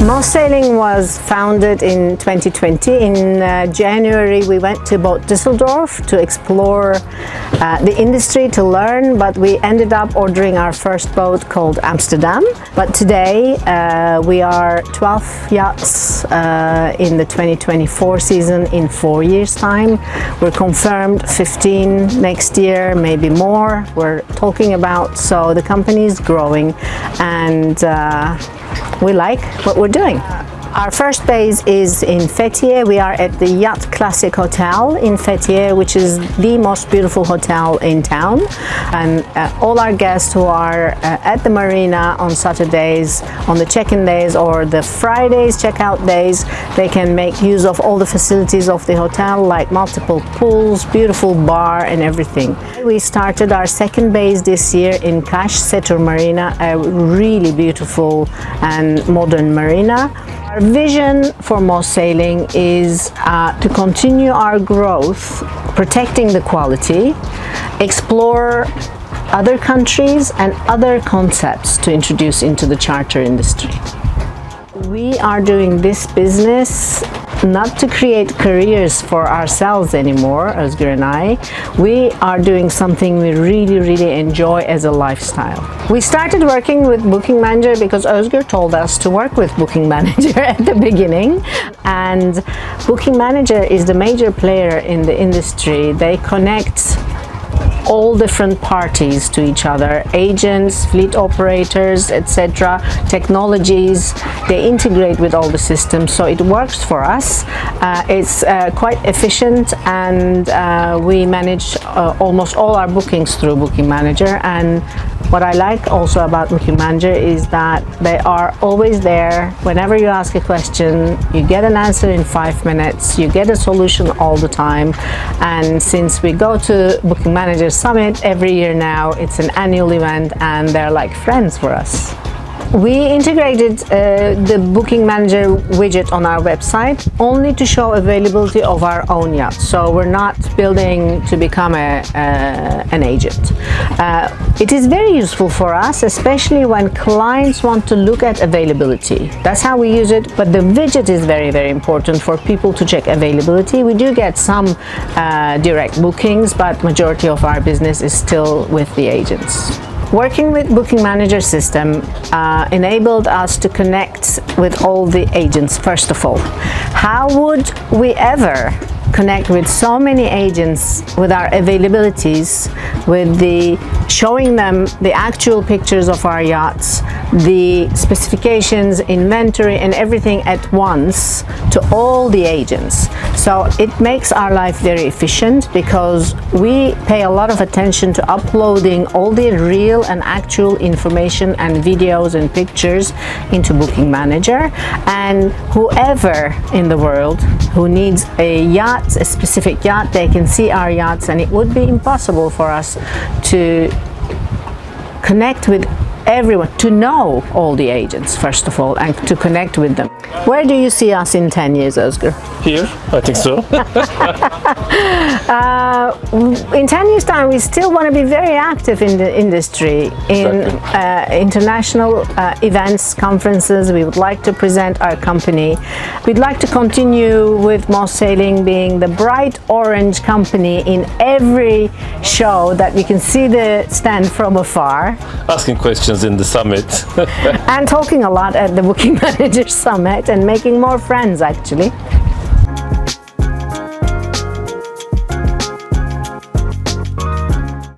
Moss Sailing was founded in 2020. In January we went to boat Düsseldorf to explore the industry, to learn, but we ended up ordering our first boat called Amsterdam. But today we are 12 yachts in the 2024 season in 4 years' time. We're confirmed 15 next year, maybe more, we're talking about. So the company is growing, and we like what we're doing. Our first base is in Fethiye. We are at the Yacht Classic Hotel in Fethiye, which is the most beautiful hotel in town. And all our guests who are at the marina on Saturdays, on the check-in days, or the Fridays check-out days, they can make use of all the facilities of the hotel, like multiple pools, beautiful bar, and everything. We started our second base this year in Kaş Setur Marina, a really beautiful and modern marina. Our vision for Moss Sailing is to continue our growth, protecting the quality, explore other countries and other concepts to introduce into the charter industry. We are doing this business not to create careers for ourselves anymore, Ozgur and I. We are doing something we really enjoy as a lifestyle. We started working with Booking Manager because Ozgur told us to work with Booking Manager at the beginning. And Booking Manager is the major player in the industry. They connect all different parties to each other, agents, fleet operators, etc., technologies. They integrate with all the systems, so it works for us. It's quite efficient, and we manage almost all our bookings through Booking Manager. And what I like also about Booking Manager is that they are always there. Whenever you ask a question, you get an answer in 5 minutes, you get a solution all the time. And since we go to Booking Manager Summit every year now, it's an annual event, and they're like friends for us. We integrated the Booking Manager widget on our website only to show availability of our own yachts. So we're not building to become an agent. It is very useful for us, especially when clients want to look at availability. That's how we use it, but the widget is very important for people to check availability. We do get some direct bookings, but majority of our business is still with the agents. Working with Booking Manager system enabled us to connect with all the agents, first of all. How would we ever connect with so many agents with our availabilities, with the showing them the actual pictures of our yachts, the specifications, inventory, and everything at once to all the agents? So it makes our life very efficient, because we pay a lot of attention to uploading all the real and actual information and videos and pictures into Booking Manager. And whoever in the world who needs a yacht, a specific yacht, they can see our yachts, and it would be impossible for us to connect with everyone, to know all the agents first of all, and to connect with them. Where do you see us in 10 years, Ozgur? Here, I think so. In 10 years time, we still want to be very active in the industry, in international events, conferences. We would like to present our company. We'd like to continue with Moss Sailing being the bright orange company in every show that we can see the stand from afar. Asking questions in the summit. And talking a lot at the Booking Manager Summit, and making more friends actually.